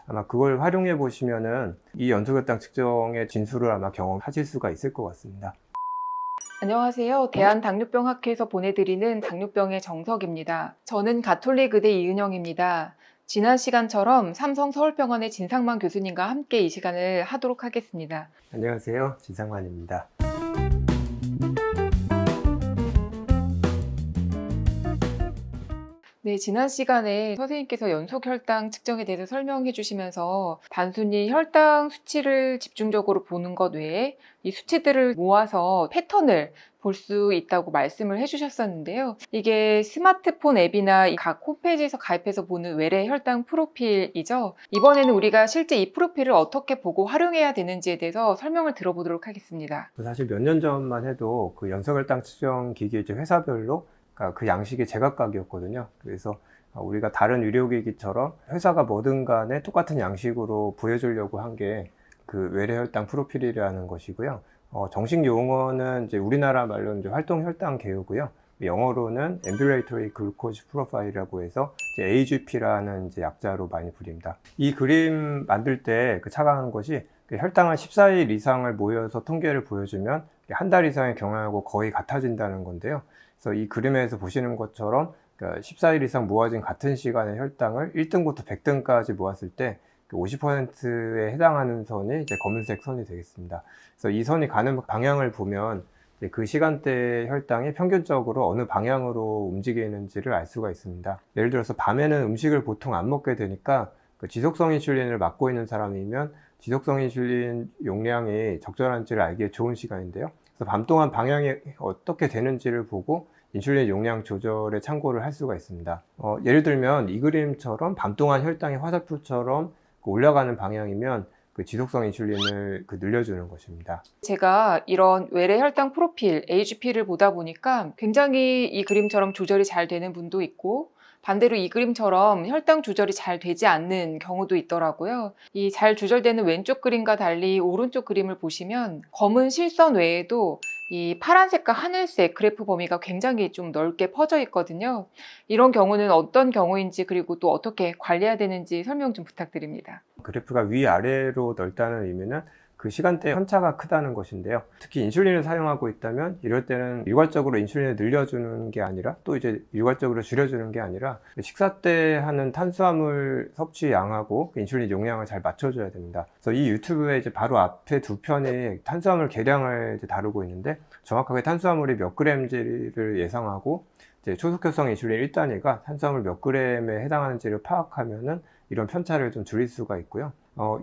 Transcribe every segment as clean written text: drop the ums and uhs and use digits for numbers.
아마 그걸 활용해 보시면은 이 연소혈당 측정의 진수를 아마 경험하실 수가 있을 것 같습니다. 안녕하세요. 대한당뇨병학회에서 보내드리는 당뇨병의 정석입니다. 저는 가톨릭 의대 이은영입니다. 지난 시간처럼 삼성 서울병원의 진상만 교수님과 함께 이 시간을 하도록 하겠습니다. 안녕하세요. 진상만입니다. 네, 지난 시간에 선생님께서 연속혈당 측정에 대해서 설명해 주시면서 단순히 혈당 수치를 집중적으로 보는 것 외에 이 수치들을 모아서 패턴을 볼 수 있다고 말씀을 해주셨었는데요. 이게 스마트폰 앱이나 각 홈페이지에서 가입해서 보는 외래 혈당 프로필이죠. 이번에는 우리가 실제 이 프로필을 어떻게 보고 활용해야 되는지에 대해서 설명을 들어보도록 하겠습니다. 사실 몇 년 전만 해도 그 연소혈당 측정 기기 이제 회사별로 그 양식이 제각각이었거든요. 그래서 우리가 다른 의료기기처럼 회사가 뭐든 간에 똑같은 양식으로 보여주려고 한 게 그 외래혈당 프로필이라는 것이고요. 정식 용어는 이제 우리나라 말로는 이제 활동혈당 계열고요. 영어로는 Ambulatory Glucose Profile이라고 해서 이제 AGP라는 이제 약자로 많이 불립니다. 이 그림 만들 때 그 착안한 것이 혈당을 14일 이상을 모여서 통계를 보여주면 한 달 이상의 경향하고 거의 같아진다는 건데요. 그래서 이 그림에서 보시는 것처럼 14일 이상 모아진 같은 시간의 혈당을 1등부터 100등까지 모았을 때 50%에 해당하는 선이 이제 검은색 선이 되겠습니다. 그래서 이 선이 가는 방향을 보면 그 시간대의 혈당이 평균적으로 어느 방향으로 움직이는지를 알 수가 있습니다. 예를 들어서 밤에는 음식을 보통 안 먹게 되니까 지속성 인슐린을 맞고 있는 사람이면 지속성 인슐린 용량이 적절한지를 알기에 좋은 시간인데요. 그래서 밤 동안 방향이 어떻게 되는지를 보고 인슐린 용량 조절에 참고를 할 수가 있습니다. 예를 들면 이 그림처럼 밤 동안 혈당이 화살표처럼 올라가는 방향이면 그 지속성 인슐린을 늘려주는 것입니다. 제가 이런 외래 혈당 프로필 AGP를 보다 보니까 굉장히 이 그림처럼 조절이 잘 되는 분도 있고 반대로 이 그림처럼 혈당 조절이 잘 되지 않는 경우도 있더라고요. 이 잘 조절되는 왼쪽 그림과 달리 오른쪽 그림을 보시면 검은 실선 외에도 이 파란색과 하늘색 그래프 범위가 굉장히 좀 넓게 퍼져 있거든요. 이런 경우는 어떤 경우인지 그리고 또 어떻게 관리해야 되는지 설명 좀 부탁드립니다. 그래프가 위아래로 넓다는 의미는 그 시간대에 편차가 크다는 것인데요. 특히 인슐린을 사용하고 있다면 이럴 때는 일괄적으로 인슐린을 늘려주는 게 아니라 또 이제 일괄적으로 줄여주는 게 아니라 식사 때 하는 탄수화물 섭취 양하고 인슐린 용량을 잘 맞춰줘야 됩니다. 그래서 이 유튜브에 이제 바로 앞에 두 편이 탄수화물 계량을 이제 다루고 있는데 정확하게 탄수화물이 몇 그램지를 예상하고 이제 초속효성 인슐린 1단위가 탄수화물 몇 그램에 해당하는지를 파악하면은 이런 편차를 좀 줄일 수가 있고요.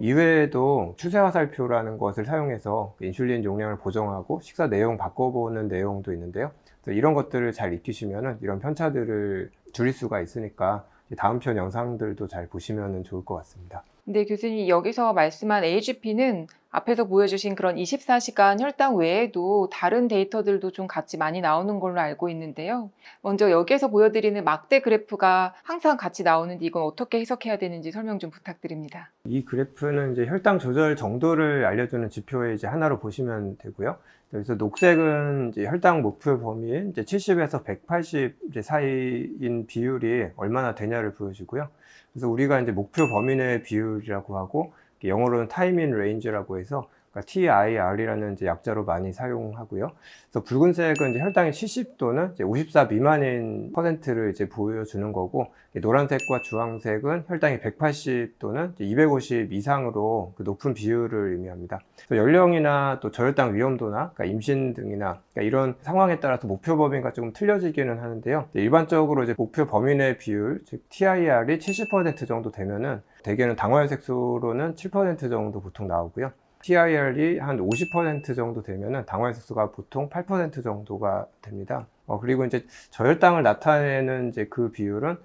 이외에도 추세화살표라는 것을 사용해서 인슐린 용량을 보정하고 식사 내용 바꿔보는 내용도 있는데요. 그래서 이런 것들을 잘 익히시면은 이런 편차들을 줄일 수가 있으니까 다음 편 영상들도 잘 보시면 좋을 것 같습니다. 근데 교수님 여기서 말씀한 AGP는 앞에서 보여주신 그런 24시간 혈당 외에도 다른 데이터들도 좀 같이 많이 나오는 걸로 알고 있는데요. 먼저 여기에서 보여드리는 막대 그래프가 항상 같이 나오는데 이건 어떻게 해석해야 되는지 설명 좀 부탁드립니다. 이 그래프는 이제 혈당 조절 정도를 알려주는 지표의 이제 하나로 보시면 되고요. 그래서 녹색은 이제 혈당 목표 범위인 이제 70에서 180 이제 사이인 비율이 얼마나 되냐를 보여주고요. 그래서 우리가 이제 목표 범위 내 비율이라고 하고 영어로는 타임 인 레인지라고 해서 TIR이라는 이제 약자로 많이 사용하고요. 그래서 붉은색은 이제 혈당이 70 또는 이제 54 미만인 퍼센트를 이제 보여주는 거고, 노란색과 주황색은 혈당이 180 또는 250 이상으로 그 높은 비율을 의미합니다. 그래서 연령이나 또 저혈당 위험도나 그러니까 임신 등이나 그러니까 이런 상황에 따라서 목표 범위가 조금 틀려지기는 하는데요. 일반적으로 이제 목표 범위 내 비율, 즉 TIR이 70% 정도 되면은 대개는 당화혈색소로는 7% 정도 보통 나오고요. TIR이 한 50% 정도 되면은 당화혈색소가 보통 8% 정도가 됩니다. 그리고 이제 저혈당을 나타내는 이제 그 비율은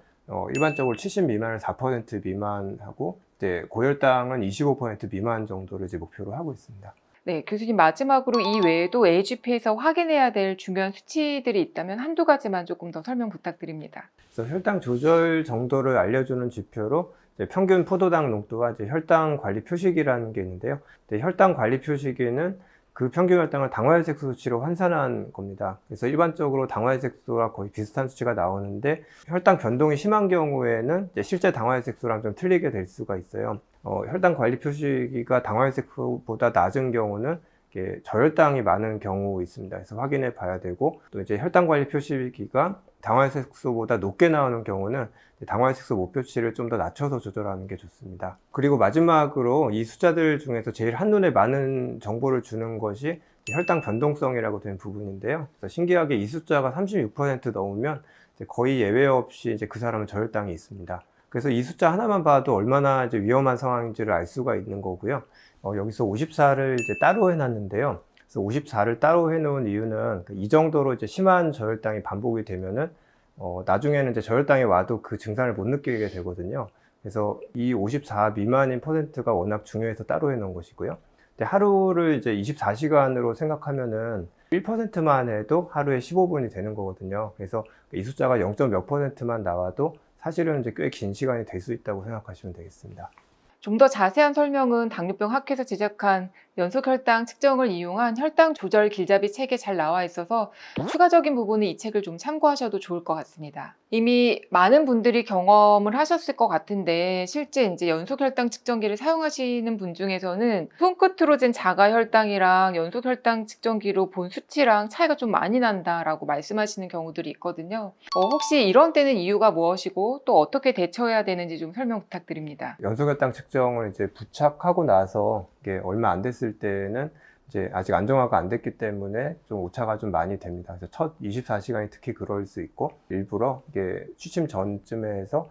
일반적으로 70 미만을 4% 미만하고 이제 고혈당은 25% 미만 정도를 이제 목표로 하고 있습니다. 네, 교수님 마지막으로 이 외에도 AGP에서 확인해야 될 중요한 수치들이 있다면 한두 가지만 조금 더 설명 부탁드립니다. 그래서 혈당 조절 정도를 알려주는 지표로 이제 평균 포도당 농도와 이제 혈당 관리 표시기라는 게 있는데요. 혈당 관리 표시기는 그 평균 혈당을 당화혈색소 수치로 환산한 겁니다. 그래서 일반적으로 당화혈색소와 거의 비슷한 수치가 나오는데 혈당 변동이 심한 경우에는 이제 실제 당화혈색소랑 좀 틀리게 될 수가 있어요. 혈당 관리 표시기가 당화혈색소보다 낮은 경우는 이게 저혈당이 많은 경우 있습니다. 그래서 확인해 봐야 되고, 또 이제 혈당 관리 표시기가 당화혈색소보다 높게 나오는 경우는 당화혈색소 목표치를 좀 더 낮춰서 조절하는 게 좋습니다. 그리고 마지막으로 이 숫자들 중에서 제일 한눈에 많은 정보를 주는 것이 혈당 변동성이라고 된 부분인데요. 그래서 신기하게 이 숫자가 36% 넘으면 거의 예외 없이 이제 그 사람은 저혈당이 있습니다. 그래서 이 숫자 하나만 봐도 얼마나 이제 위험한 상황인지를 알 수가 있는 거고요. 여기서 54를 이제 따로 해놨는데요. 그래서 54를 따로 해놓은 이유는 이 정도로 이제 심한 저혈당이 반복이 되면은 나중에는 이제 저혈당이 와도 그 증상을 못 느끼게 되거든요. 그래서 이 54 미만인 퍼센트가 워낙 중요해서 따로 해놓은 것이고요. 하루를 이제 24시간으로 생각하면은 1%만 해도 하루에 15분이 되는 거거든요. 그래서 이 숫자가 0. 몇 %만 나와도 사실은 이제 꽤 긴 시간이 될 수 있다고 생각하시면 되겠습니다. 좀 더 자세한 설명은 당뇨병 학회에서 제작한 연속 혈당 측정을 이용한 혈당 조절 길잡이 책에 잘 나와 있어서 추가적인 부분은 이 책을 좀 참고하셔도 좋을 것 같습니다. 이미 많은 분들이 경험을 하셨을 것 같은데 실제 이제 연속 혈당 측정기를 사용하시는 분 중에서는 손끝으로 잰 자가 혈당이랑 연속 혈당 측정기로 본 수치랑 차이가 좀 많이 난다라고 말씀하시는 경우들이 있거든요. 혹시 이런 때는 이유가 무엇이고 또 어떻게 대처해야 되는지 좀 설명 부탁드립니다. 연소혈당 측정을 이제 부착하고 나서 이게 얼마 안 됐을 때는 이제 아직 안정화가 안 됐기 때문에 좀 오차가 좀 많이 됩니다. 그래서 첫 24시간이 특히 그럴 수 있고, 일부러 이게 취침 전쯤에 해서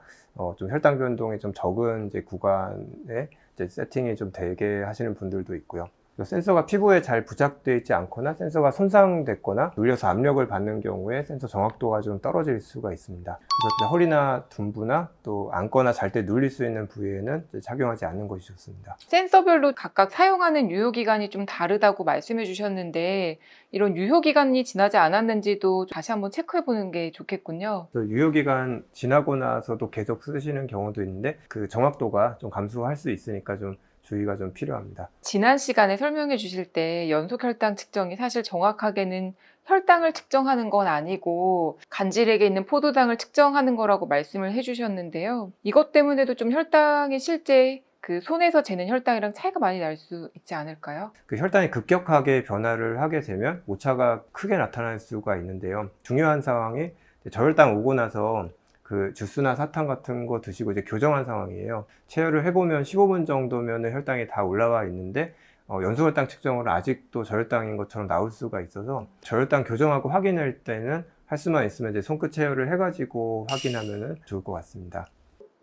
좀 혈당 변동이 좀 적은 이제 구간에 이제 세팅이 좀 되게 하시는 분들도 있고요. 센서가 피부에 잘 부착되어 있지 않거나 센서가 손상됐거나 눌려서 압력을 받는 경우에 센서 정확도가 좀 떨어질 수가 있습니다. 그래서 허리나 둔부나 또 앉거나 잘 때 눌릴 수 있는 부위에는 착용하지 않는 것이 좋습니다. 센서별로 각각 사용하는 유효기간이 좀 다르다고 말씀해 주셨는데 이런 유효기간이 지나지 않았는지도 다시 한번 체크해 보는 게 좋겠군요. 유효기간 지나고 나서도 계속 쓰시는 경우도 있는데 그 정확도가 좀 감소할 수 있으니까 좀 주의가 좀 필요합니다. 지난 시간에 설명해 주실 때 연속 혈당 측정이 사실 정확하게는 혈당을 측정하는 건 아니고 간질액에 있는 포도당을 측정하는 거라고 말씀을 해 주셨는데요. 이것 때문에도 좀 혈당이 실제 그 손에서 재는 혈당이랑 차이가 많이 날 수 있지 않을까요? 그 혈당이 급격하게 변화를 하게 되면 오차가 크게 나타날 수가 있는데요. 중요한 상황이 저혈당 오고 나서 그 주스나 사탕 같은 거 드시고 이제 교정한 상황이에요. 체열을 해보면 15분 정도면 혈당이 다 올라와 있는데 연소혈당 측정으로 아직도 저혈당인 것처럼 나올 수가 있어서 저혈당 교정하고 확인할 때는 할 수만 있으면 이제 손끝 체열을 해가지고 확인하면 좋을 것 같습니다.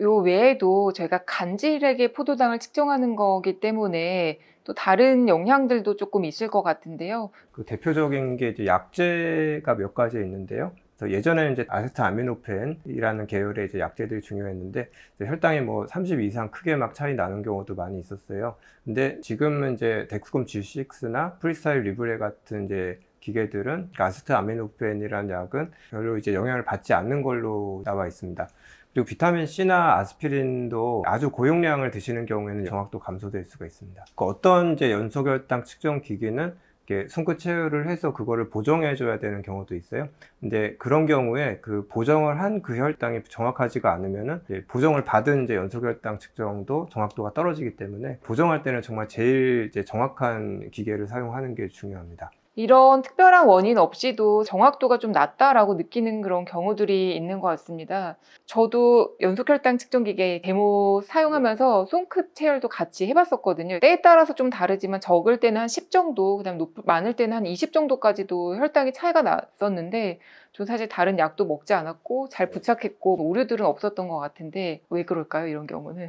요 외에도 저희가 간질액의 포도당을 측정하는 거기 때문에 또 다른 영향들도 조금 있을 것 같은데요. 그 대표적인 게 이제 약제가 몇 가지 있는데요. 그래서 예전에는 이제 아세트아미노펜이라는 계열의 이제 약제들이 중요했는데 이제 혈당이 뭐 30 이상 크게 막 차이 나는 경우도 많이 있었어요. 근데 지금은 이제 덱스콤 G6나 프리스타일 리브레 같은 이제 기계들은 아세트아미노펜이라는 약은 별로 이제 영향을 받지 않는 걸로 나와 있습니다. 그리고 비타민 C나 아스피린도 아주 고용량을 드시는 경우에는 정확도 감소될 수가 있습니다. 어떤 이제 연소혈당 측정 기기는 이렇게 손끝 체열을 해서 그거를 보정해 줘야 되는 경우도 있어요. 근데 그런 경우에 그 보정을 한 그 혈당이 정확하지가 않으면은 보정을 받은 이제 연소혈당 측정도 정확도가 떨어지기 때문에 보정할 때는 정말 제일 이제 정확한 기계를 사용하는 게 중요합니다. 이런 특별한 원인 없이도 정확도가 좀 낮다라고 느끼는 그런 경우들이 있는 것 같습니다. 저도 연속혈당 측정기계 데모 사용하면서 손끝 체열도 같이 해봤었거든요. 때에 따라서 좀 다르지만 적을 때는 한 10 정도, 그다음 많을 때는 한 20 정도까지도 혈당이 차이가 났었는데 저 사실 다른 약도 먹지 않았고 잘 부착했고 오류들은 없었던 것 같은데 왜 그럴까요? 이런 경우는.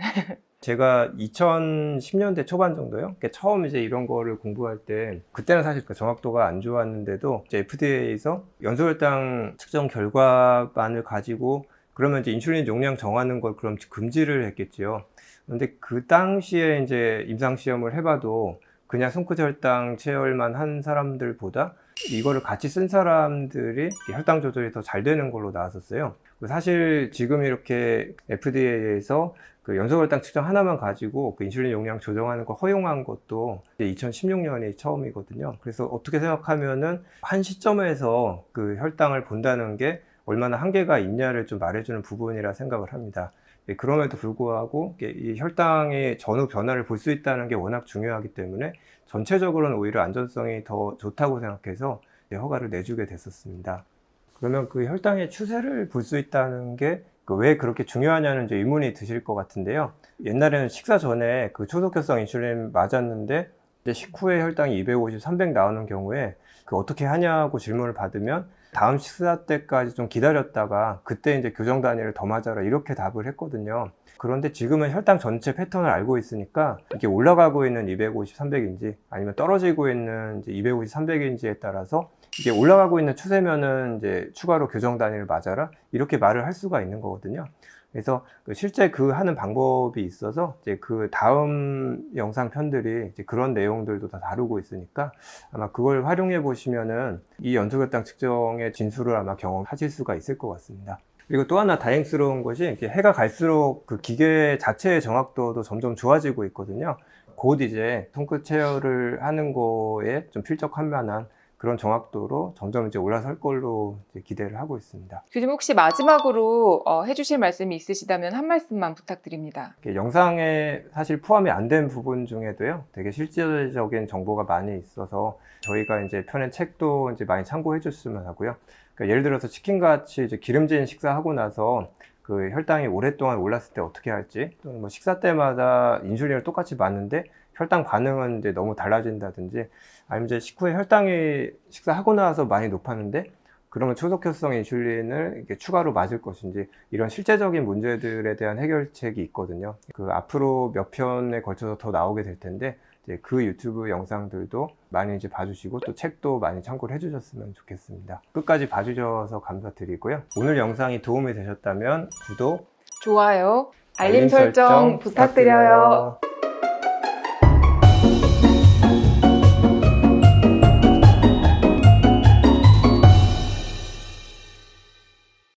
제가 2010년대 초반 정도요. 처음 이제 이런 거를 공부할 때 그때는 사실 그 정확도가 안 좋았는데도 이제 FDA에서 연소혈당 측정 결과만을 가지고 그러면 이제 인슐린 용량 정하는 걸 그럼 금지를 했겠지요. 근데 그 당시에 이제 임상 시험을 해봐도 그냥 손끝 혈당 체열만 한 사람들보다 이거를 같이 쓴 사람들이 혈당 조절이 더 잘 되는 걸로 나왔었어요. 사실 지금 이렇게 FDA에서 그 연소혈당 측정 하나만 가지고 그 인슐린 용량 조정하는 걸 허용한 것도 2016년이 처음이거든요. 그래서 어떻게 생각하면은 한 시점에서 그 혈당을 본다는 게 얼마나 한계가 있냐를 좀 말해주는 부분이라 생각을 합니다. 그럼에도 불구하고 이 혈당의 전후 변화를 볼 수 있다는 게 워낙 중요하기 때문에 전체적으로는 오히려 안전성이 더 좋다고 생각해서 허가를 내주게 됐었습니다. 그러면 그 혈당의 추세를 볼 수 있다는 게 왜 그렇게 중요하냐는 이제 의문이 드실 것 같은데요. 옛날에는 식사 전에 그 초석혈성 인슐린 맞았는데 이제 식후에 혈당이 250, 300 나오는 경우에 그 어떻게 하냐고 질문을 받으면 다음 식사 때까지 좀 기다렸다가 그때 이제 교정 단위를 더 맞아라 이렇게 답을 했거든요. 그런데 지금은 혈당 전체 패턴을 알고 있으니까 이게 올라가고 있는 250, 300인지 아니면 떨어지고 있는 이제 250, 300인지에 따라서 이게 올라가고 있는 추세면은 이제 추가로 교정 단위를 맞아라 이렇게 말을 할 수가 있는 거거든요. 그래서 실제 그 하는 방법이 있어서 이제 그 다음 영상 편들이 이제 그런 내용들도 다 다루고 있으니까 아마 그걸 활용해 보시면은 이 연소혈당 측정의 진수를 아마 경험하실 수가 있을 것 같습니다. 그리고 또 하나 다행스러운 것이 이렇게 해가 갈수록 그 기계 자체의 정확도도 점점 좋아지고 있거든요. 곧 이제 손끝 체열을 하는 거에 좀 필적할 만한 그런 정확도로 점점 이제 올라설 걸로 이제 기대를 하고 있습니다. 교수님 혹시 마지막으로 해주실 말씀이 있으시다면 한 말씀만 부탁드립니다. 영상에 사실 포함이 안 된 부분 중에도요, 되게 실질적인 정보가 많이 있어서 저희가 이제 펴낸 책도 이제 많이 참고해 줬으면 하고요. 그러니까 예를 들어서 치킨같이 이제 기름진 식사하고 나서 그 혈당이 오랫동안 올랐을 때 어떻게 할지, 또는 뭐 식사 때마다 인슐린을 똑같이 맞는데 혈당 반응은 이제 너무 달라진다든지, 아니면 이제 식후에 혈당이 식사하고 나서 많이 높았는데 그러면 초석혈성 인슐린을 이렇게 추가로 맞을 것인지, 이런 실제적인 문제들에 대한 해결책이 있거든요. 그 앞으로 몇 편에 걸쳐서 더 나오게 될 텐데 이제 그 유튜브 영상들도 많이 이제 봐주시고 또 책도 많이 참고를 해주셨으면 좋겠습니다. 끝까지 봐주셔서 감사드리고요. 오늘 영상이 도움이 되셨다면 구독, 좋아요, 알림 설정 부탁드려요.